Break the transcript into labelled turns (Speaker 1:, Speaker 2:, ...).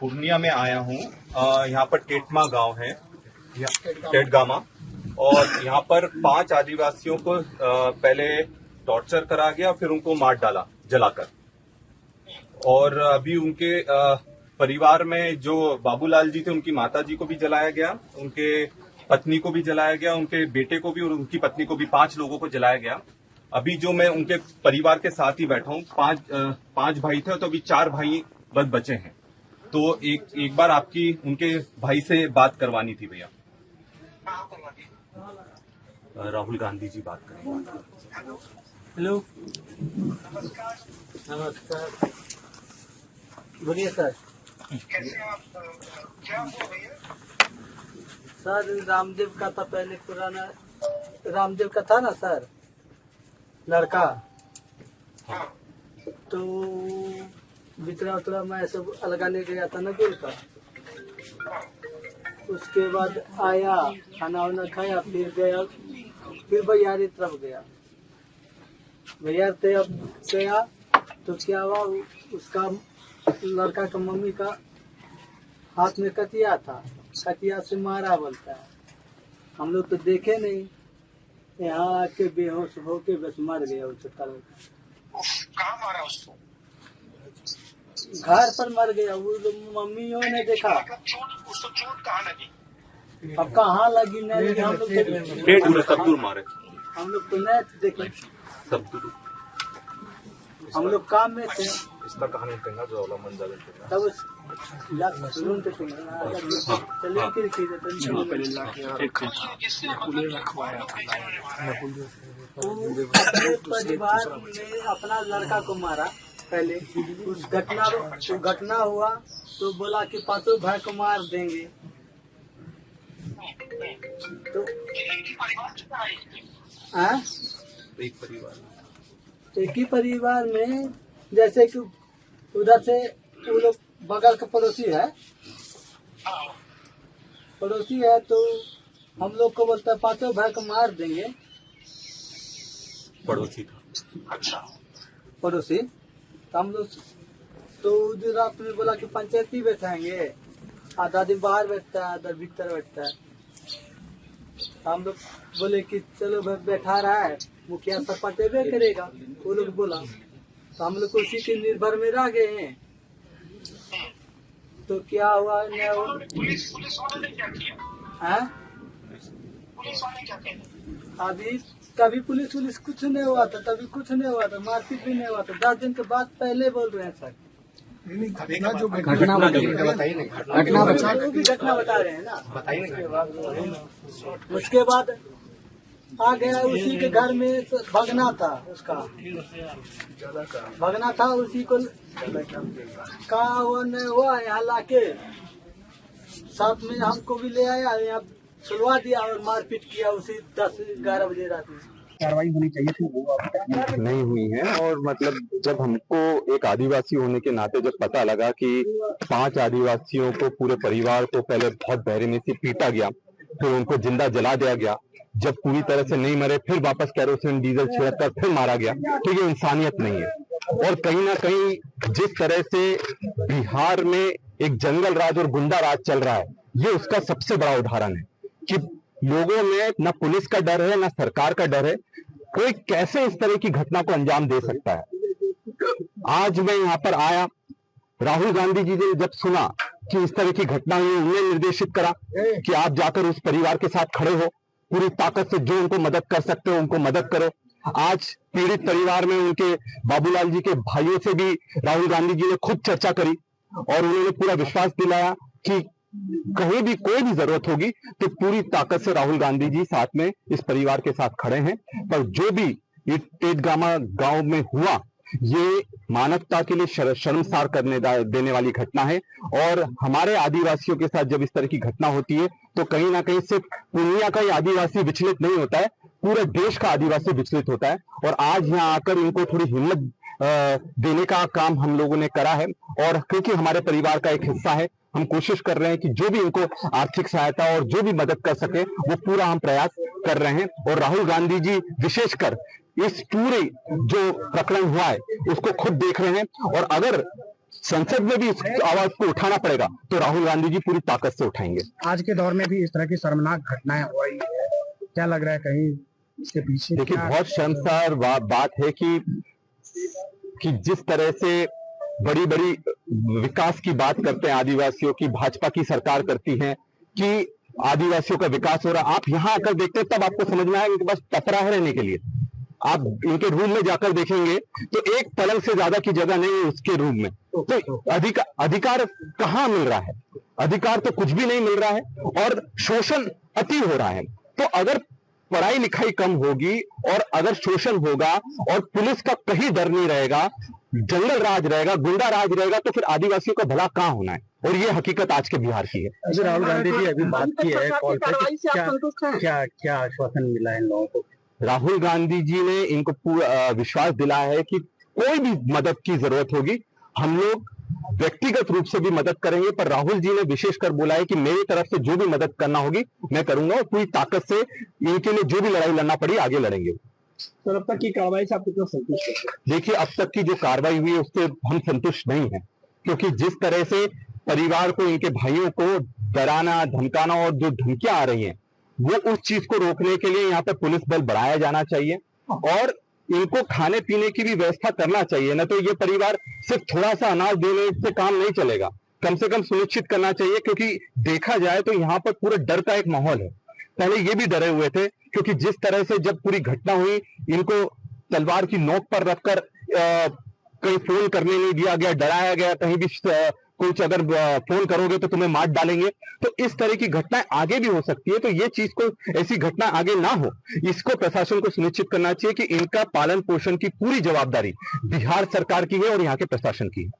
Speaker 1: पूर्णिया में आया हूँ। यहाँ पर टेटमा गांव है, टेटगामा, और यहाँ पर 5 आदिवासियों को पहले टॉर्चर करा गया, फिर उनको मार डाला जलाकर। और अभी उनके परिवार में जो बाबूलाल जी थे, उनकी माता जी को भी जलाया गया, उनके पत्नी को भी जलाया गया, उनके बेटे को भी और उनकी पत्नी को भी, 5 लोगों को जलाया गया। अभी जो मैं उनके परिवार के साथ ही बैठा हूँ, 5 भाई थे तो अभी 4 भाई बस बचे हैं। तो एक बार आपकी उनके भाई से बात करवानी थी भैया। राहुल गांधी जी बात करेंगे।
Speaker 2: हेलो, नमस्कार, बोलिए सर।
Speaker 3: कैसे आप, क्या हुआ भैया?
Speaker 2: सर रामदेव का था पहले, पुराना रामदेव का था ना सर, लड़का।
Speaker 3: हाँ।
Speaker 2: तो बितरा उतरा मैं सब अलगाने गया था नकुल का। उसके बाद आया, खाना वाना खाया, फिर गया, फिर भैयारी तरफ गया। भैया तरफ गया तो क्या हुआ, उसका लड़का का मम्मी का हाथ में कटिया था, कटिया से मारा बोलता है। हम लोग तो देखे नहीं, यहाँ आके बेहोश होके बस मर गया। उस
Speaker 3: कहाँ मारा उसको?
Speaker 2: घर पर मर गया। वो मम्मियों ने देखा।
Speaker 3: मतलब चोट, उसको चोट कहाँ लगी?
Speaker 2: अब कहाँ लगी नहीं लगी, हम लोग
Speaker 1: मारे,
Speaker 2: हम लोग तो नहीं देखे, हम लोग काम में थे।
Speaker 1: इसका कहानी कहना जो वाला मंजर है
Speaker 2: तब उस रूम पे चलिए फिर परिवार में अपना लड़का को मारा। पहले उस घटना हुआ तो बोला कि 5 भाई को मार देंगे। तो एक ही परिवार में, जैसे कि उधर से वो लोग बगल का पड़ोसी है तो हम लोग को बोलता है 5 भाई को मार देंगे।
Speaker 1: पड़ोसी था।
Speaker 3: अच्छा।
Speaker 2: पड़ोसी तो हम लोग तो उधर आपने बोला कि पंचायती बैठाएंगे, आधा दिन बाहर बैठता है, आधा भीतर बैठता है। हम लोग बोले कि चलो भाई बैठा रहा है, मुखिया सब पटेबे करेगा। वो लोग बोला तो हम लोग उसी के निर्भर में रह गए हैं। तो क्या हुआ,
Speaker 3: पुलिस वाले ने क्या किया?
Speaker 2: है
Speaker 3: पुलिस वाले क्या कहते?
Speaker 2: अभी कभी पुलिस कुछ नहीं हुआ था, तभी कुछ नहीं हुआ था, मारपीट भी नहीं हुआ था। 10 दिन के बाद पहले बोल रहे हैं सर।
Speaker 4: घटना जो
Speaker 2: घटना बता रहे हैं ना, उसके बाद आ गया उसी के घर में भगना था, उसका भगना था, उसी को कहा हुआ नहीं हुआ, यहाँ लाके साथ में हमको भी ले आया, यहाँ सुलवा दिया और मारपीट किया उसी 10-11 बजे रात में।
Speaker 4: कार्रवाई होनी चाहिए थी, वो नहीं हुई है। और मतलब जब हमको एक आदिवासी होने के नाते जब पता लगा कि 5 आदिवासियों को, पूरे परिवार को पहले बहुत बेरहमी से पीटा गया, फिर उनको जिंदा जला दिया गया, जब पूरी तरह से नहीं मरे फिर वापस कैरोसिन डीजल छिड़ककर फिर मारा गया, तो ये इंसानियत नहीं है। और कहीं ना कहीं जिस तरह से बिहार में एक जंगल राज और गुंडा राज चल रहा है, ये उसका सबसे बड़ा उदाहरण है कि लोगों में न पुलिस का डर है, न सरकार का डर है। कोई कैसे इस तरह की घटना को अंजाम दे सकता है। आज मैं यहाँ पर आया, राहुल गांधी जी ने जब सुना कि इस तरह की घटना हुई, उन्हें निर्देशित करा कि आप जाकर उस परिवार के साथ खड़े हो, पूरी ताकत से जो उनको मदद कर सकते हो उनको मदद करो। आज पीड़ित परिवार में उनके बाबूलाल जी के भाइयों से भी राहुल गांधी जी ने खुद चर्चा करी और उन्होंने पूरा विश्वास दिलाया कि कहीं भी कोई भी जरूरत होगी तो पूरी ताकत से राहुल गांधी जी साथ में इस परिवार के साथ खड़े हैं। पर जो भी ये टेटगामा गांव में हुआ, ये मानवता के लिए शर्मसार करने देने वाली घटना है। और हमारे आदिवासियों के साथ जब इस तरह की घटना होती है तो कहीं ना कहीं सिर्फ पूर्णिया का ही आदिवासी विचलित नहीं होता है, पूरे देश का आदिवासी विचलित होता है। और आज यहाँ आकर इनको थोड़ी हिम्मत देने का काम हम लोगों ने करा है। और क्योंकि हमारे परिवार का एक हिस्सा है, हम कोशिश कर रहे हैं कि जो भी इनको आर्थिक सहायता और जो भी मदद कर सके वो पूरा हम प्रयास कर रहे हैं। और राहुल गांधी जी विशेषकर इस पूरे जो प्रकरण हुआ है उसको खुद देख रहे हैं। और अगर संसद में भी इस आवाज को उठाना पड़ेगा तो राहुल गांधी जी पूरी ताकत से उठाएंगे।
Speaker 5: आज के दौर में भी इस तरह की शर्मनाक घटनाएं हो रही है, क्या लग रहा है कहीं इसके पीछे?
Speaker 4: देखिए, बहुत शर्मसार बात है कि जिस तरह से बड़ी बड़ी विकास की बात करते हैं आदिवासियों की, भाजपा की सरकार करती है कि आदिवासियों का विकास हो रहा। आप यहाँ आकर देखते हैं तब आपको समझ में आएगा कि बस टपरा है रहने के लिए। आप इनके रूम में जाकर देखेंगे तो एक पलंग से ज्यादा की जगह नहीं है उसके रूम में। तो अधिकार कहाँ मिल रहा है? अधिकार तो कुछ भी नहीं मिल रहा है और शोषण अति हो रहा है। तो अगर पढ़ाई लिखाई कम होगी और अगर शोषण होगा और पुलिस का कहीं डर नहीं रहेगा, जंगल राज रहेगा, गुंडा राज रहेगा, तो फिर आदिवासियों का भला कहाँ होना है? और ये हकीकत आज के बिहार की है।
Speaker 5: राहुल गांधी जी अभी बात की है कॉल पे, क्या आश्वासन मिला है इन लोगों को?
Speaker 4: राहुल गांधी जी ने इनको पूरा विश्वास दिलाया है कि कोई भी मदद की जरूरत होगी हम लोग व्यक्तिगत रूप से भी मदद करेंगे, पर राहुल जी ने विशेषकर बोला है कि मेरी तरफ से जो भी मदद करना होगी मैं करूंगा और पूरी ताकत से इनके लिए जो भी लड़ाई लड़ना पड़ी आगे लड़ेंगे।
Speaker 5: तो अब तक की कार्रवाई से आप कितना संतुष्ट हैं?
Speaker 4: देखिए, अब तक की जो कार्रवाई हुई है उससे हम संतुष्ट नहीं है, क्योंकि जिस तरह से परिवार को, इनके भाइयों को डराना धमकाना और जो धमकियां आ रही हैं, वो उस चीज को रोकने के लिए यहाँ पे पुलिस बल बढ़ाया जाना चाहिए और इनको खाने पीने की भी व्यवस्था करना चाहिए। न तो ये परिवार सिर्फ थोड़ा सा अनाज देने से काम नहीं चलेगा, कम से कम सुनिश्चित करना चाहिए, क्योंकि देखा जाए तो यहाँ पर पूरे डर का एक माहौल है। पहले ये भी डरे हुए थे, क्योंकि जिस तरह से जब पूरी घटना हुई इनको तलवार की नोक पर रखकर कहीं फोन करने नहीं दिया गया, डराया गया, कहीं भी कुछ अगर फोन करोगे तो तुम्हें मार डालेंगे। तो इस तरह की घटनाएं आगे भी हो सकती है। तो ये चीज को, ऐसी घटना आगे ना हो, इसको प्रशासन को सुनिश्चित करना चाहिए कि इनका पालन पोषण की पूरी जवाबदारी बिहार सरकार की है और यहाँ के प्रशासन की है।